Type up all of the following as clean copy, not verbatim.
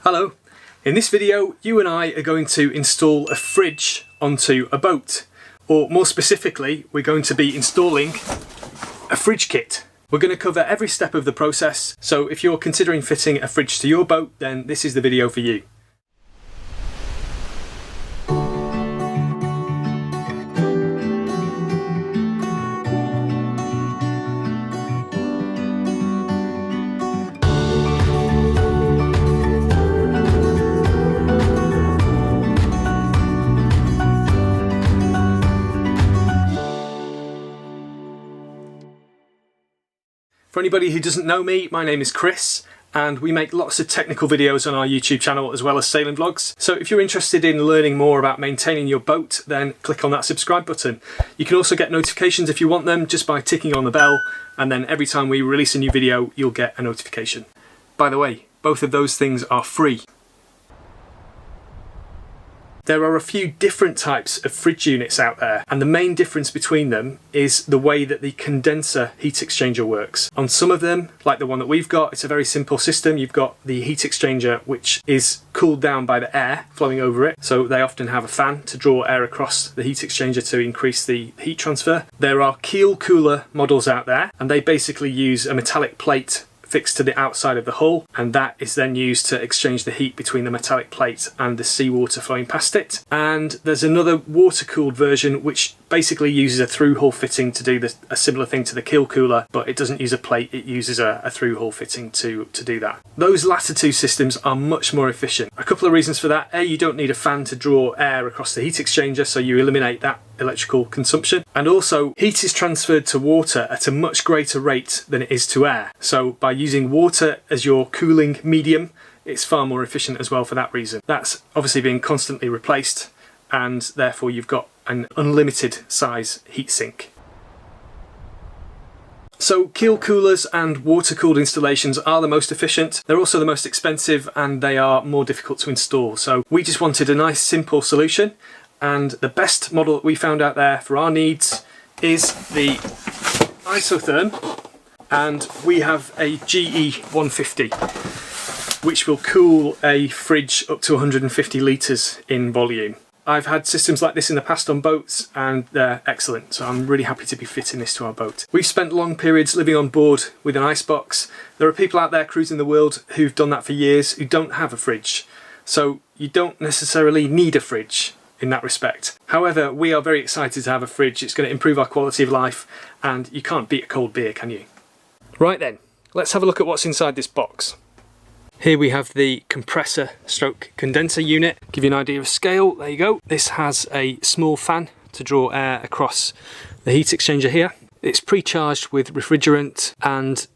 Hello, in this video you and I are going to install a fridge onto a boat, or more specifically we're going to be installing a fridge kit. We're going to cover every step of the process, so if you're considering fitting a fridge to your boat, then this is the video for you. For anybody who doesn't know me, my name is Chris and we make lots of technical videos on our YouTube channel as well as sailing vlogs. So if you're interested in learning more about maintaining your boat, then click on that subscribe button. You can also get notifications if you want them just by ticking on the bell, and then every time we release a new video you'll get a notification. By the way, both of those things are free. There are a few different types of fridge units out there, and the main difference between them is the way that the condenser heat exchanger works. On some of them, like the one that we've got, it's a very simple system. You've got the heat exchanger which is cooled down by the air flowing over it, so they often have a fan to draw air across the heat exchanger to increase the heat transfer. There are keel cooler models out there, and they basically use a metallic plate fixed to the outside of the hull, and that is then used to exchange the heat between the metallic plate and the seawater flowing past it. And there's another water-cooled version which basically uses a through-hull fitting to do a similar thing to the keel cooler, but it doesn't use a plate, it uses a through-hull fitting to do that. Those latter two systems are much more efficient. A couple of reasons for that. A, you don't need a fan to draw air across the heat exchanger, so you eliminate that electrical consumption, and also heat is transferred to water at a much greater rate than it is to air. So by using water as your cooling medium, it's far more efficient as well for that reason. That's obviously being constantly replaced, and therefore you've got an unlimited size heatsink. So keel coolers and water-cooled installations are the most efficient. They're also the most expensive, and they are more difficult to install. So we just wanted a nice simple solution, and the best model that we found out there for our needs is the Isotherm, and we have a GE 150 which will cool a fridge up to 150 litres in volume. I've had systems like this in the past on boats and they're excellent, so I'm really happy to be fitting this to our boat. We've spent long periods living on board with an icebox. There are people out there cruising the world who've done that for years who don't have a fridge, so you don't necessarily need a fridge in that respect. However, we are very excited to have a fridge. It's going to improve our quality of life, and you can't beat a cold beer, can you? Right then, let's have a look at what's inside this box. Here we have the compressor stroke condenser unit. Give you an idea of scale, there you go. This has a small fan to draw air across the heat exchanger here. It's pre-charged with refrigerant, and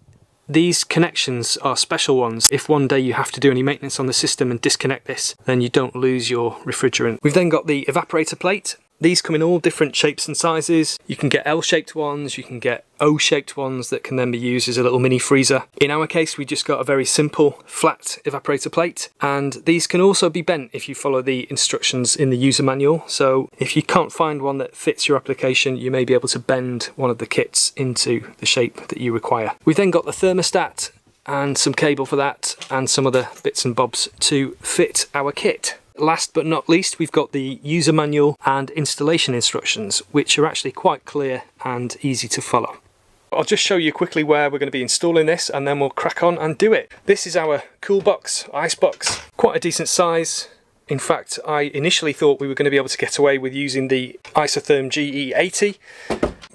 these connections are special ones. If one day you have to do any maintenance on the system and disconnect this, then you don't lose your refrigerant. We've then got the evaporator plate. These come in all different shapes and sizes. You can get L-shaped ones, you can get O-shaped ones that can then be used as a little mini freezer. In our case, we just got a very simple flat evaporator plate, and these can also be bent if you follow the instructions in the user manual. So if you can't find one that fits your application, you may be able to bend one of the kits into the shape that you require. We've then got the thermostat and some cable for that, and some other bits and bobs to fit our kit. Last but not least, we've got the user manual and installation instructions, which are actually quite clear and easy to follow. I'll just show you quickly where we're going to be installing this, and then we'll crack on and do it. This is our cool box, ice box, quite a decent size. In fact, I initially thought we were going to be able to get away with using the Isotherm GE80,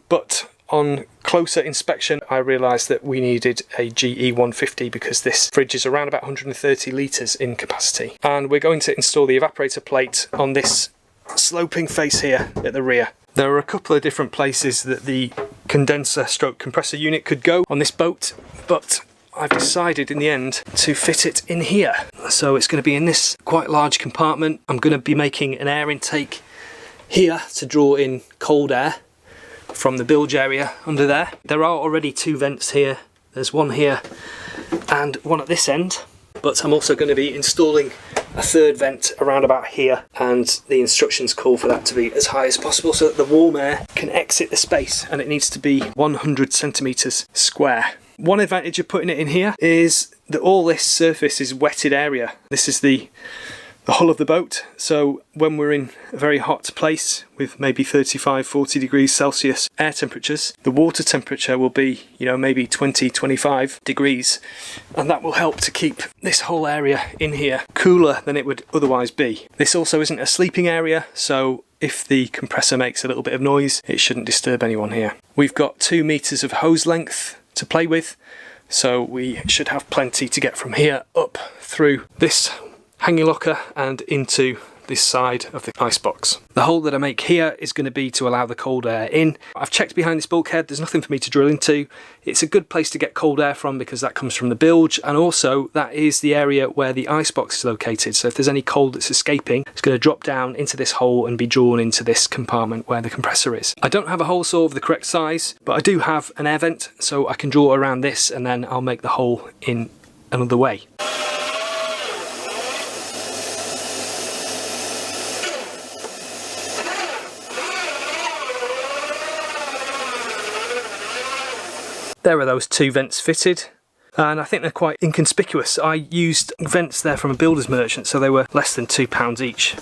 but on closer inspection I realised that we needed a GE 150 because this fridge is around about 130 litres in capacity. And we're going to install the evaporator plate on this sloping face here at the rear. There are a couple of different places that the condenser stroke compressor unit could go on this boat, but I've decided in the end to fit it in here. So it's going to be in this quite large compartment. I'm going to be making an air intake here to draw in cold air from the bilge area under there. There are already two vents here. There's one here and one at this end, but I'm also going to be installing a third vent around about here, and the instructions call for that to be as high as possible so that the warm air can exit the space, and it needs to be 100 centimeters square. One advantage of putting it in here is that all this surface is wetted area. This is the hull of the boat, so when we're in a very hot place with maybe 35-40 degrees Celsius air temperatures, the water temperature will be, you know, maybe 20-25 degrees, and that will help to keep this whole area in here cooler than it would otherwise be. This also isn't a sleeping area, so if the compressor makes a little bit of noise, it shouldn't disturb anyone here. We've got 2 meters of hose length to play with, so we should have plenty to get from here up through this hanging locker and into this side of the icebox. The hole that I make here is going to be to allow the cold air in. I've checked behind this bulkhead, there's nothing for me to drill into. It's a good place to get cold air from because that comes from the bilge, and also that is the area where the icebox is located, so if there's any cold that's escaping, it's going to drop down into this hole and be drawn into this compartment where the compressor is. I don't have a hole saw of the correct size, but I do have an air vent, so I can draw around this and then I'll make the hole in another way. There are those 2 vents fitted, and I think they're quite inconspicuous. I used vents there from a builder's merchant, so they were less than £2 each.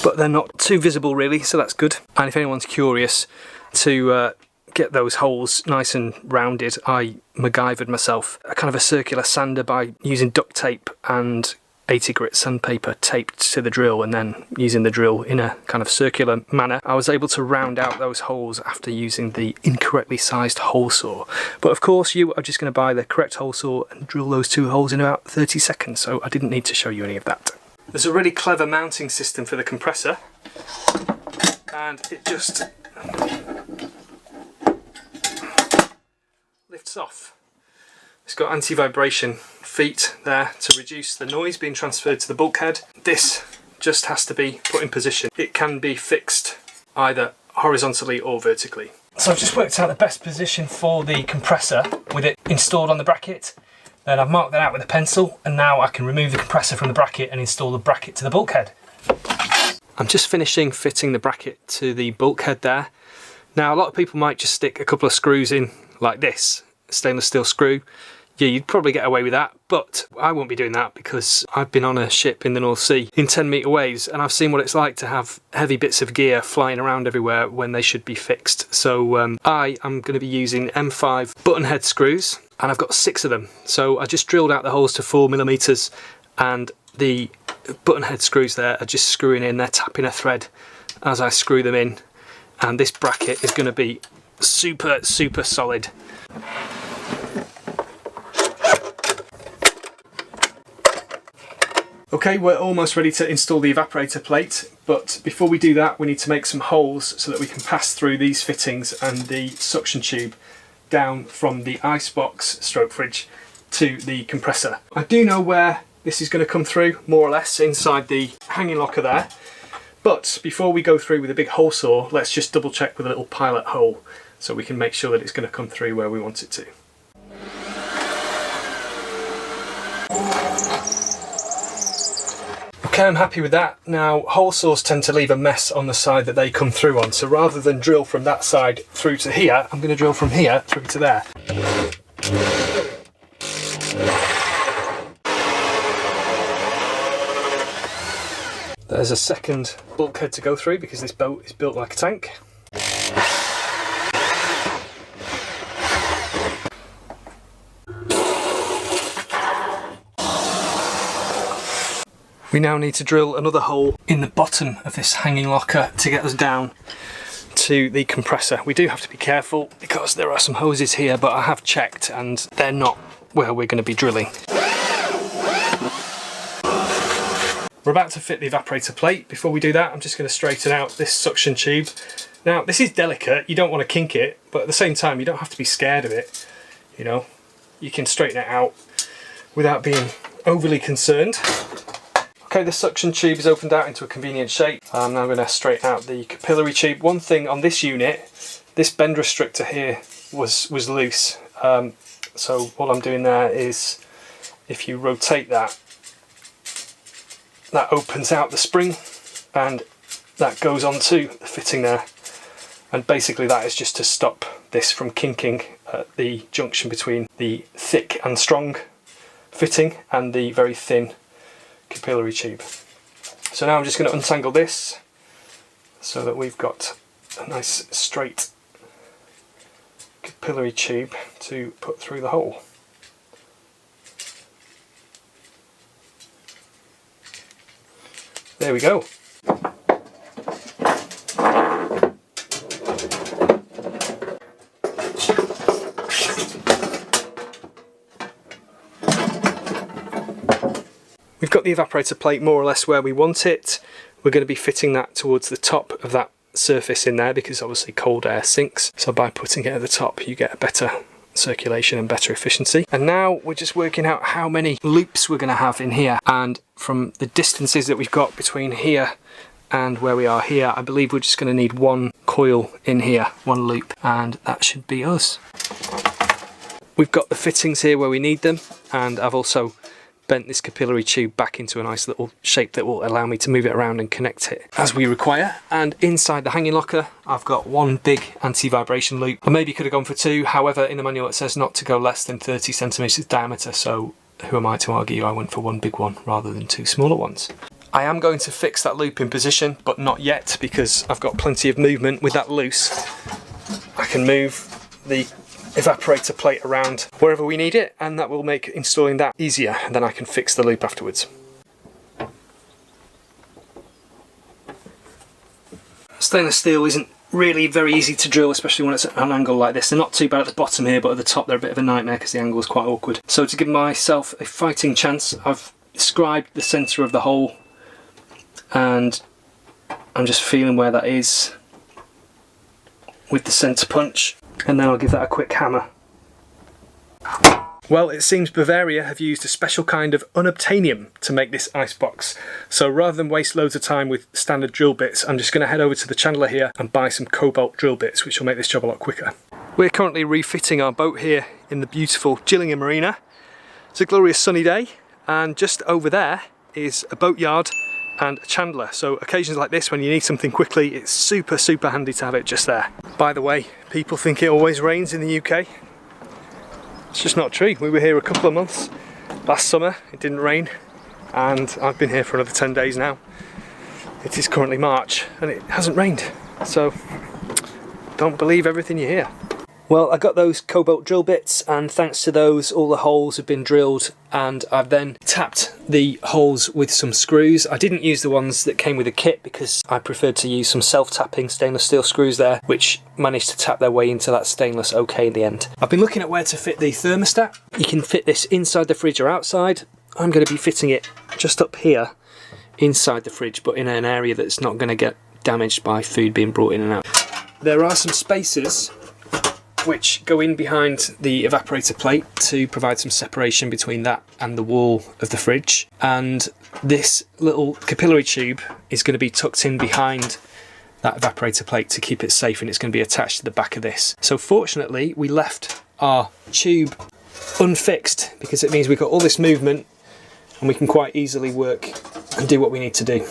But they're not too visible really, so that's good. And if anyone's curious to get those holes nice and rounded, I MacGyvered myself a kind of a circular sander by using duct tape and 80 grit sandpaper taped to the drill, and then using the drill in a kind of circular manner, I was able to round out those holes after using the incorrectly sized hole saw. But of course you are just going to buy the correct hole saw and drill those 2 holes in about 30 seconds, so I didn't need to show you any of that. There's a really clever mounting system for the compressor, and it just lifts off. It's got anti-vibration feet there to reduce the noise being transferred to the bulkhead. This just has to be put in position. It can be fixed either horizontally or vertically. So I've just worked out the best position for the compressor with it installed on the bracket. Then I've marked that out with a pencil, and now I can remove the compressor from the bracket and install the bracket to the bulkhead. I'm just finishing fitting the bracket to the bulkhead there. Now a lot of people might just stick a couple of screws in like this, stainless steel screw. Yeah, you'd probably get away with that, but I won't be doing that because I've been on a ship in the North Sea in 10-metre waves, and I've seen what it's like to have heavy bits of gear flying around everywhere when they should be fixed. So I am going to be using M5 button head screws, and I've got 6 of them. So I just drilled out the holes to 4mm, and the button head screws there are just screwing in, they're tapping a thread as I screw them in, and this bracket is going to be super solid. Okay, we're almost ready to install the evaporator plate, but before we do that we need to make some holes so that we can pass through these fittings and the suction tube down from the icebox stroke fridge to the compressor. I do know where this is going to come through, more or less inside the hanging locker there, but before we go through with a big hole saw, let's just double check with a little pilot hole so we can make sure that it's going to come through where we want it to. Okay, I'm happy with that. Now, hole saws tend to leave a mess on the side that they come through on, so rather than drill from that side through to here, I'm going to drill from here through to there. There's a second bulkhead to go through because this boat is built like a tank. We now need to drill another hole in the bottom of this hanging locker to get us down to the compressor. We do have to be careful because there are some hoses here, but I have checked and they're not where we're going to be drilling. We're about to fit the evaporator plate. Before we do that, I'm just going to straighten out this suction tube. Now, this is delicate, you don't want to kink it, but at the same time you don't have to be scared of it. You know, you can straighten it out without being overly concerned. Okay, the suction tube is opened out into a convenient shape. I'm now going to straighten out the capillary tube. One thing on this unit, this bend restrictor here was loose. So what I'm doing there is, if you rotate that, that opens out the spring and that goes onto the fitting there. And basically that is just to stop this from kinking at the junction between the thick and strong fitting and the very thin capillary tube. So now I'm just going to untangle this so that we've got a nice straight capillary tube to put through the hole. There we go. We've got the evaporator plate more or less where we want it. We're going to be fitting that towards the top of that surface in there because obviously cold air sinks. So by putting it at the top you get a better circulation and better efficiency. And now we're just working out how many loops we're going to have in here. And from the distances that we've got between here and where we are here, I believe we're just going to need one coil in here, one loop, and that should be us. We've got the fittings here where we need them, and I've also bent this capillary tube back into a nice little shape that will allow me to move it around and connect it as we require. And inside the hanging locker I've got one big anti-vibration loop. I maybe could have gone for two, however in the manual it says not to go less than 30 centimeters diameter, so who am I to argue? I went for one big one rather than two smaller ones. I am going to fix that loop in position, but not yet because I've got plenty of movement. With that loose I can move the evaporator plate around wherever we need it, and that will make installing that easier, and then I can fix the loop afterwards. Stainless steel isn't really very easy to drill, especially when it's at an angle like this. They're not too bad at the bottom here, but at the top they're a bit of a nightmare because the angle is quite awkward. So to give myself a fighting chance, I've described the centre of the hole and I'm just feeling where that is with the centre punch, and then I'll give that a quick hammer. Well, it seems Bavaria have used a special kind of unobtainium to make this icebox. So rather than waste loads of time with standard drill bits, I'm just going to head over to the chandler here and buy some cobalt drill bits, which will make this job a lot quicker. We're currently refitting our boat here in the beautiful Gillingham Marina. It's a glorious sunny day, and just over there is a boatyard and a chandler. So occasions like this when you need something quickly, it's super handy to have it just there. By the way, people think it always rains in the UK. It's just not true. We were here a couple of months last summer, it didn't rain, and I've been here for another 10 days now. It is currently March and it hasn't rained, so don't believe everything you hear. Well, I got those cobalt drill bits, and thanks to those all the holes have been drilled, and I've then tapped the holes with some screws. I didn't use the ones that came with the kit because I preferred to use some self-tapping stainless steel screws there, which managed to tap their way into that stainless okay in the end. I've been looking at where to fit the thermostat. You can fit this inside the fridge or outside. I'm going to be fitting it just up here inside the fridge, but in an area that's not going to get damaged by food being brought in and out. There are some spaces which go in behind the evaporator plate to provide some separation between that and the wall of the fridge, and this little capillary tube is going to be tucked in behind that evaporator plate to keep it safe, and it's going to be attached to the back of this. So fortunately we left our tube unfixed because it means we've got all this movement and we can quite easily work and do what we need to do.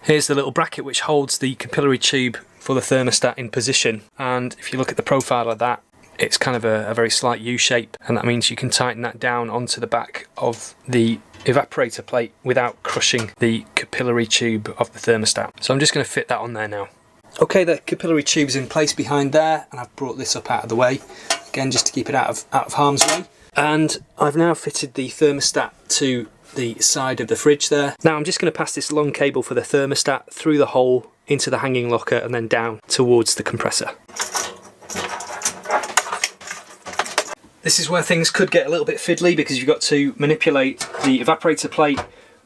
Here's the little bracket which holds the capillary tube for the thermostat in position, and if you look at the profile of that, it's kind of a very slight U shape, and that means you can tighten that down onto the back of the evaporator plate without crushing the capillary tube of the thermostat. So I'm just going to fit that on there now. Okay, the capillary tube's in place behind there, and I've brought this up out of the way, again just to keep it out of harm's way. And I've now fitted the thermostat to the side of the fridge there. Now I'm just going to pass this long cable for the thermostat through the hole into the hanging locker and then down towards the compressor. This is where things could get a little bit fiddly because you've got to manipulate the evaporator plate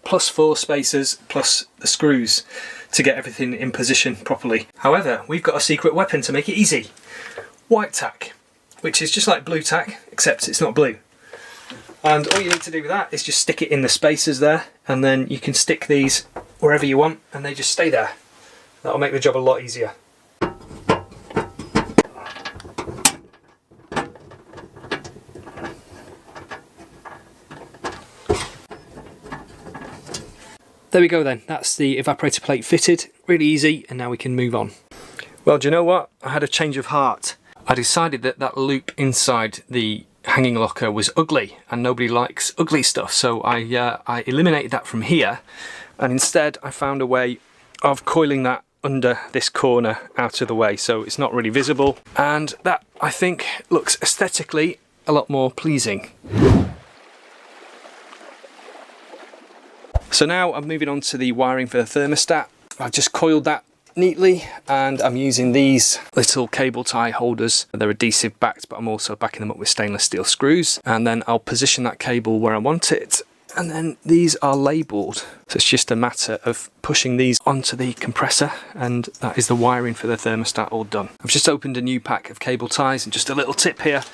plus 4 spacers plus the screws to get everything in position properly. However, we've got a secret weapon to make it easy. White tack, which is just like blue tack, except it's not blue. And all you need to do with that is just stick it in the spacers there, and then you can stick these wherever you want and they just stay there. That'll make the job a lot easier. There we go then, that's the evaporator plate fitted, really easy, and now we can move on. Well, do you know what? I had a change of heart. I decided that that loop inside the hanging locker was ugly and nobody likes ugly stuff, so I eliminated that from here, and instead I found a way of coiling that under this corner out of the way so it's not really visible, and that I think looks aesthetically a lot more pleasing. So now I'm moving on to the wiring for the thermostat. I've just coiled that neatly and I'm using these little cable tie holders. They're adhesive backed, but I'm also backing them up with stainless steel screws, and then I'll position that cable where I want it, and then these are labelled, so it's just a matter of pushing these onto the compressor, and that is the wiring for the thermostat all done. I've just opened a new pack of cable ties, and just a little tip here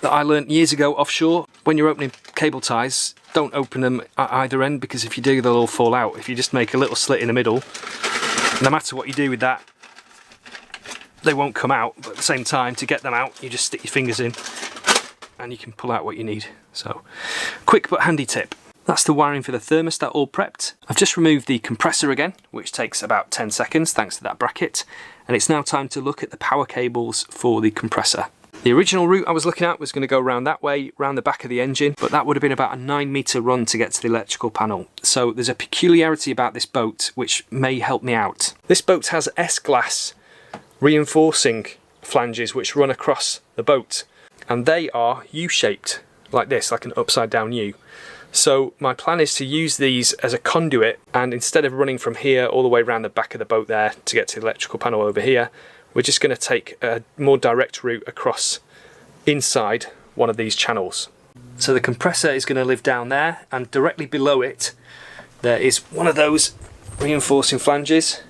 that I learned years ago offshore: when you're opening cable ties, don't open them at either end, because if you do they'll all fall out. If you just make a little slit in the middle, no matter what you do with that, they won't come out, but at the same time, to get them out, you just stick your fingers in and you can pull out what you need. So, quick but handy tip. That's the wiring for the thermostat all prepped. I've just removed the compressor again, which takes about 10 seconds thanks to that bracket, and it's now time to look at the power cables for the compressor. The original route I was looking at was going to go around that way, round the back of the engine, but that would have been about a 9-metre run to get to the electrical panel. So there's a peculiarity about this boat which may help me out. This boat has S-glass reinforcing flanges which run across the boat, and they are U-shaped, like this, like an upside down U. So my plan is to use these as a conduit, and instead of running from here all the way around the back of the boat there to get to the electrical panel over here, we're just going to take a more direct route across inside one of these channels. So the compressor is going to live down there, and directly below it there is one of those reinforcing flanges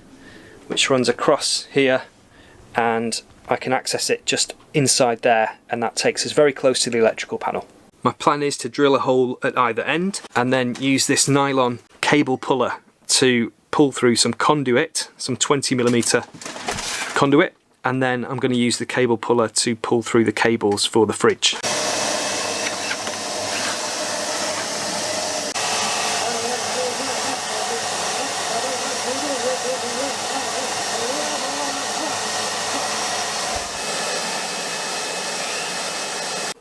which runs across here, and I can access it just inside there, and that takes us very close to the electrical panel. My plan is to drill a hole at either end and then use this nylon cable puller to pull through some conduit, some 20mm conduit, and then I'm going to use the cable puller to pull through the cables for the fridge.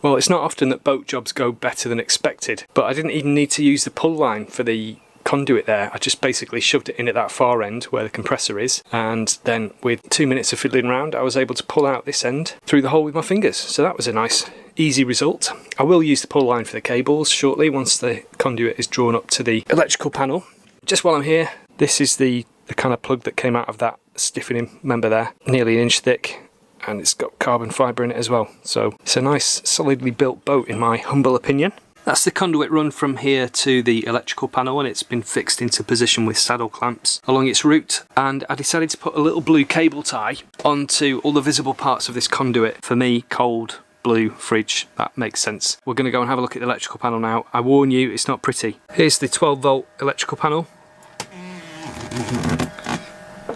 Well, it's not often that boat jobs go better than expected, but I didn't even need to use the pull line for the conduit there. I just basically shoved it in at that far end where the compressor is, and then with 2 minutes of fiddling around I was able to pull out this end through the hole with my fingers. So that was a nice easy result. I will use the pull line for the cables shortly once the conduit is drawn up to the electrical panel. Just while I'm here, this is the kind of plug that came out of that stiffening member there, nearly 1 inch thick, and it's got carbon fibre in it as well. So it's a nice solidly built boat in my humble opinion. That's the conduit run from here to the electrical panel, and it's been fixed into position with saddle clamps along its route, and I decided to put a little blue cable tie onto all the visible parts of this conduit. For me, cold, blue, fridge, that makes sense. We're going to go and have a look at the electrical panel now. I warn you, it's not pretty. Here's the 12-volt electrical panel.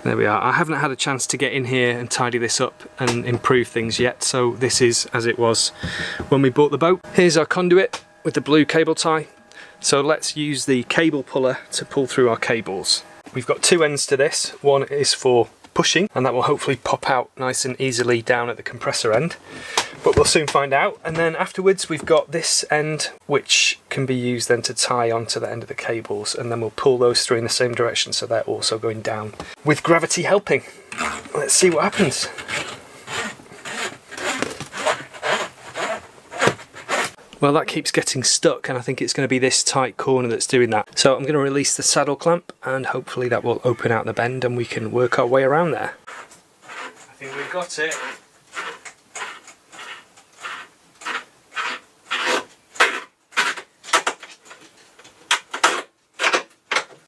There we are. I haven't had a chance to get in here and tidy this up and improve things yet, so this is as it was when we bought the boat. Here's our conduit with the blue cable tie. So let's use the cable puller to pull through our cables. We've got 2 ends to this. One is for pushing, and that will hopefully pop out nice and easily down at the compressor end, but we'll soon find out. And then afterwards we've got this end which can be used then to tie onto the end of the cables, and then we'll pull those through in the same direction so they're also going down with gravity helping. Let's see what happens. Well, that keeps getting stuck, and I think it's going to be this tight corner that's doing that. So I'm going to release the saddle clamp, and hopefully that will open out the bend and we can work our way around there. I think we've got it.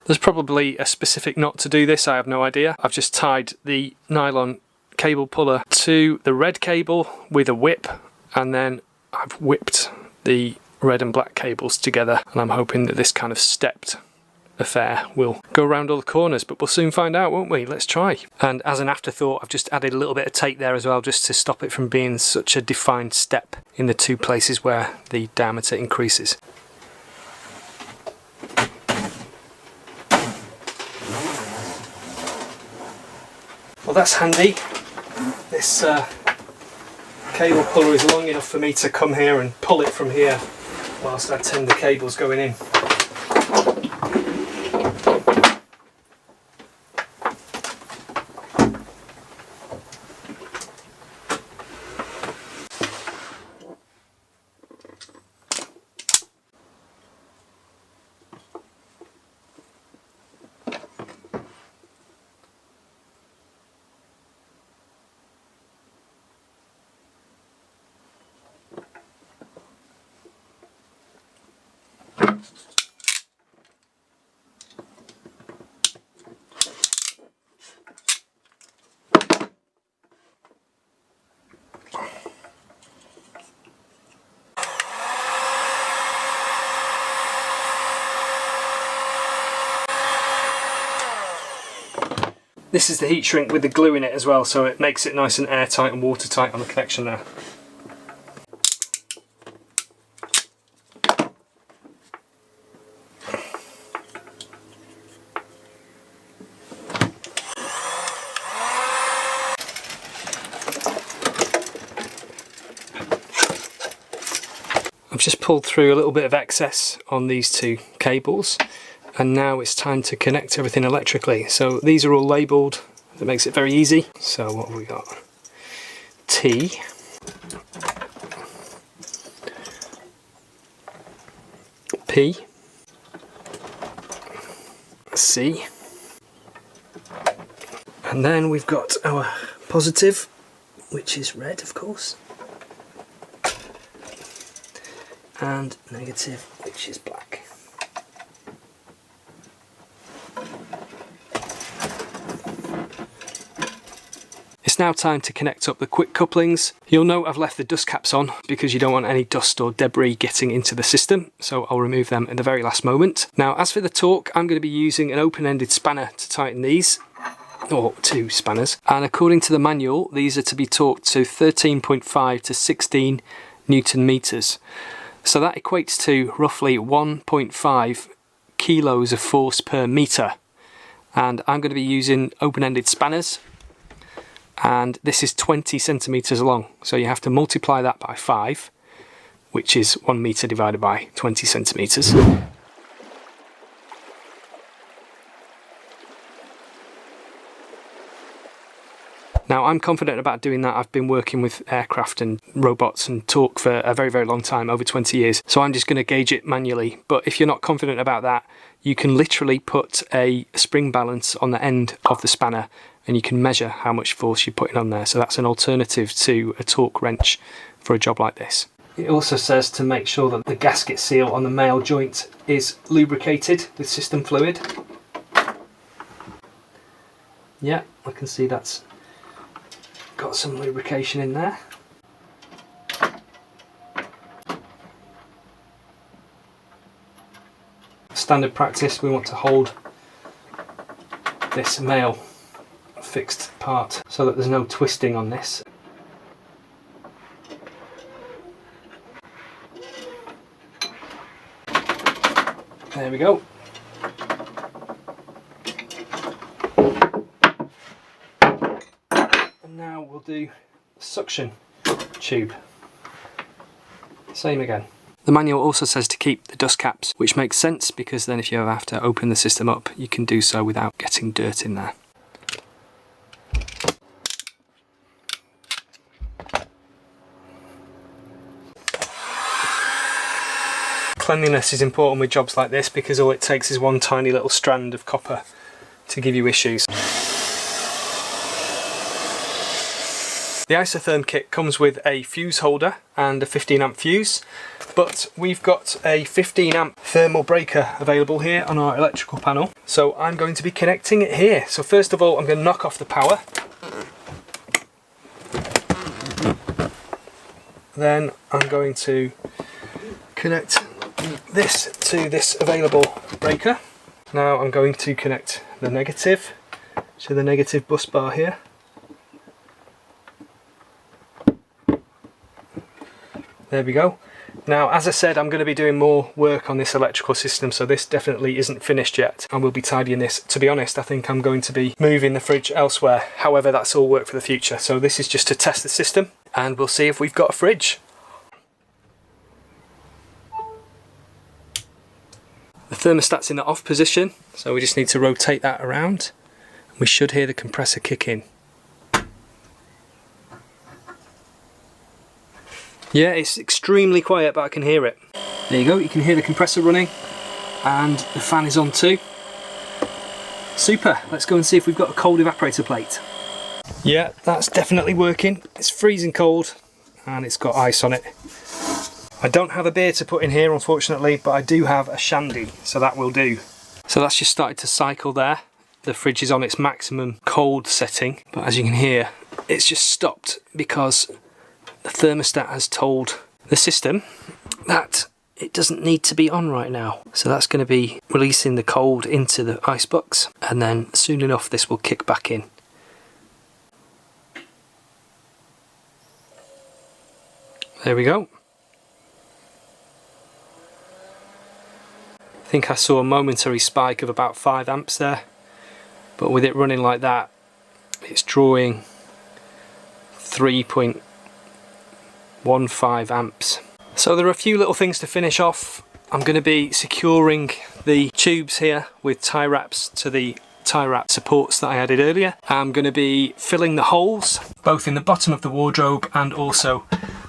There's probably a specific knot to do this, I have no idea. I've just tied the nylon cable puller to the red cable with a whip, and then I've whipped the red and black cables together, and I'm hoping that this kind of stepped affair will go around all the corners, but we'll soon find out, won't we? Let's try. And as an afterthought, I've just added a little bit of tape there as well, just to stop it from being such a defined step in the 2 places where the diameter increases. Well, that's handy. This cable puller is long enough for me to come here and pull it from here whilst I tend the cables going in. This is the heat shrink with the glue in it as well, so it makes it nice and airtight and watertight on the connection there. I've just pulled through a little bit of excess on these two cables, and now it's time to connect everything electrically. So these are all labelled, that makes it very easy. So what have we got? T, P, C, and then we've got our positive, which is red of course, and negative, which is black. It's now time to connect up the quick couplings. You'll note I've left the dust caps on because you don't want any dust or debris getting into the system, so I'll remove them at the very last moment. Now as for the torque, I'm going to be using an open-ended spanner to tighten these, or two spanners, and according to the manual these are to be torqued to 13.5 to 16 Newton meters. So that equates to roughly 1.5 kilos of force per meter, and I'm going to be using open-ended spanners, and this is 20 centimeters long, so you have to multiply that by 5, which is 1 meter divided by 20 centimeters. Now I'm confident about doing that. I've been working with aircraft and robots and torque for a very, very long time, over 20 years. So I'm just going to gauge it manually. But if you're not confident about that, you can literally put a spring balance on the end of the spanner and you can measure how much force you're putting on there. So that's an alternative to a torque wrench for a job like this. It also says to make sure that the gasket seal on the male joint is lubricated with system fluid. Yeah, I can see that's got some lubrication in there. Standard practice, we want to hold this male fixed part so that there's no twisting on this. There we go. And now we'll do suction tube. Same again. The manual also says to keep the dust caps, which makes sense because then if you ever have to open the system up, you can do so without getting dirt in there. Cleanliness is important with jobs like this because all it takes is one tiny little strand of copper to give you issues. The Isotherm kit comes with a fuse holder and a 15 amp fuse, but we've got a 15 amp thermal breaker available here on our electrical panel. So I'm going to be connecting it here. So first of all, I'm going to knock off the power. Then I'm going to connect this to this available breaker. Now I'm going to connect the negative to the negative bus bar here. There we go. Now, as I said, I'm going to be doing more work on this electrical system, so this definitely isn't finished yet, and we'll be tidying this. To be honest, I think I'm going to be moving the fridge elsewhere. However, that's all work for the future. So this is just to test the system. and we'll see if we've got a fridge. The thermostat's in the off position, so we just need to rotate that around. We should hear the compressor kick in. Yeah, it's extremely quiet, but I can hear it. There you go, you can hear the compressor running, and the fan is on too. Super, let's go and see if we've got a cold evaporator plate. Yeah, that's definitely working. It's freezing cold, and it's got ice on it. I don't have a beer to put in here, unfortunately, but I do have a shandy, so that will do. So that's just started to cycle there. The fridge is on its maximum cold setting, but as you can hear, it's just stopped because the thermostat has told the system that it doesn't need to be on right now. So that's going to be releasing the cold into the icebox, and then soon enough this will kick back in. There we go. I think I saw a momentary spike of about 5 amps there, but with it running like that, it's drawing 3.15 amps. So there are a few little things to finish off. I'm going to be securing the tubes here with tie wraps to the tie wrap supports that I added earlier. I'm going to be filling the holes, both in the bottom of the wardrobe and also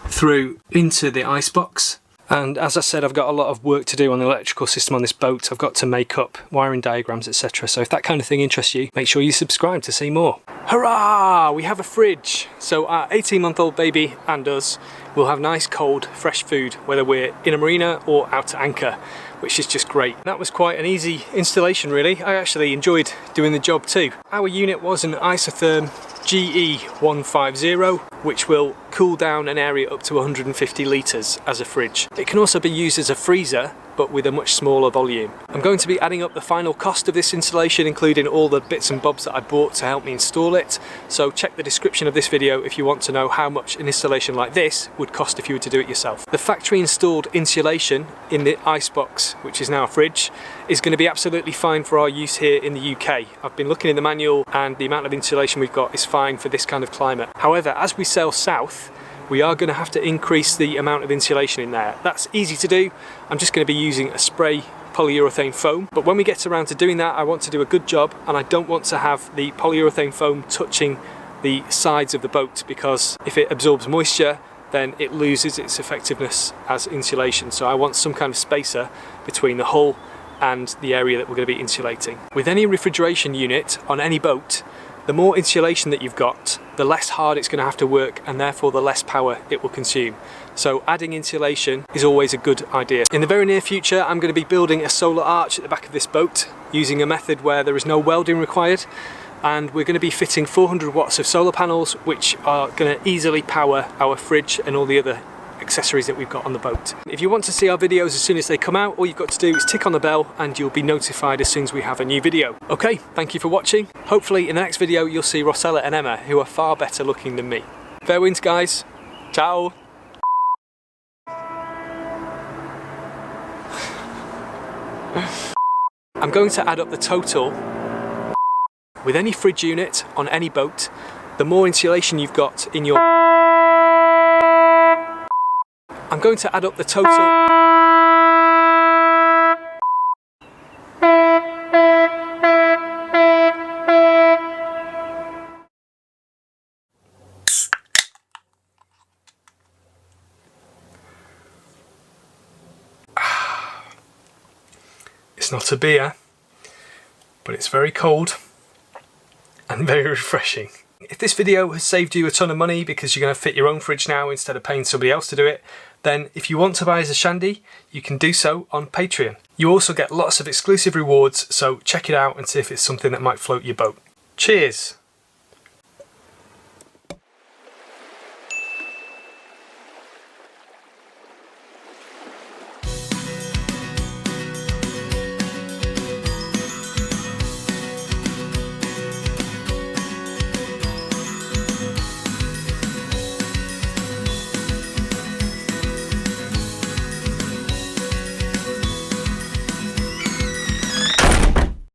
through into the icebox. And as I said, I've got a lot of work to do on the electrical system on this boat. I've got to make up wiring diagrams, etc. So if that kind of thing interests you, make sure you subscribe to see more. Hurrah! We have a fridge! So our 18-month-old baby and us will have nice, cold, fresh food, whether we're in a marina or out at anchor, which is just great. That was quite an easy installation, really. I actually enjoyed doing the job too. Our unit was an Isotherm GE150, which will cool down an area up to 150 litres as a fridge. It can also be used as a freezer, but with a much smaller volume. I'm going to be adding up the final cost of this installation, including all the bits and bobs that I bought to help me install it. So check the description of this video if you want to know how much an installation like this would cost if you were to do it yourself. The factory installed insulation in the icebox, which is now a fridge, is going to be absolutely fine for our use here in the UK. I've been looking in the manual and the amount of insulation we've got is fine for this kind of climate. However, as we sail south, we are going to have to increase the amount of insulation in there. That's easy to do. I'm just going to be using a spray polyurethane foam, but when we get around to doing that, I want to do a good job, and I don't want to have the polyurethane foam touching the sides of the boat, because if it absorbs moisture, then it loses its effectiveness as insulation. So I want some kind of spacer between the hull and the area that we're going to be insulating. With any refrigeration unit on any boat, the more insulation that you've got, the less hard it's going to have to work, and therefore the less power it will consume. So adding insulation is always a good idea. In the very near future, I'm going to be building a solar arch at the back of this boat using a method where there is no welding required, and we're going to be fitting 400 watts of solar panels, which are going to easily power our fridge and all the other accessories that we've got on the boat. If you want to see our videos as soon as they come out, all you've got to do is tick on the bell and you'll be notified as soon as we have a new video. Okay, thank you for watching. Hopefully in the next video you'll see Rossella and Emma, who are far better looking than me. Fair winds, guys. Ciao. I'm going to add up the total. With any fridge unit on any boat, the more insulation you've got in your... I'm going to add up the total. It's not a beer, but it's very cold and very refreshing. If this video has saved you a ton of money because you're going to fit your own fridge now instead of paying somebody else to do it, then if you want to buy as a shandy, you can do so on Patreon. You also get lots of exclusive rewards, so check it out and see if it's something that might float your boat. Cheers!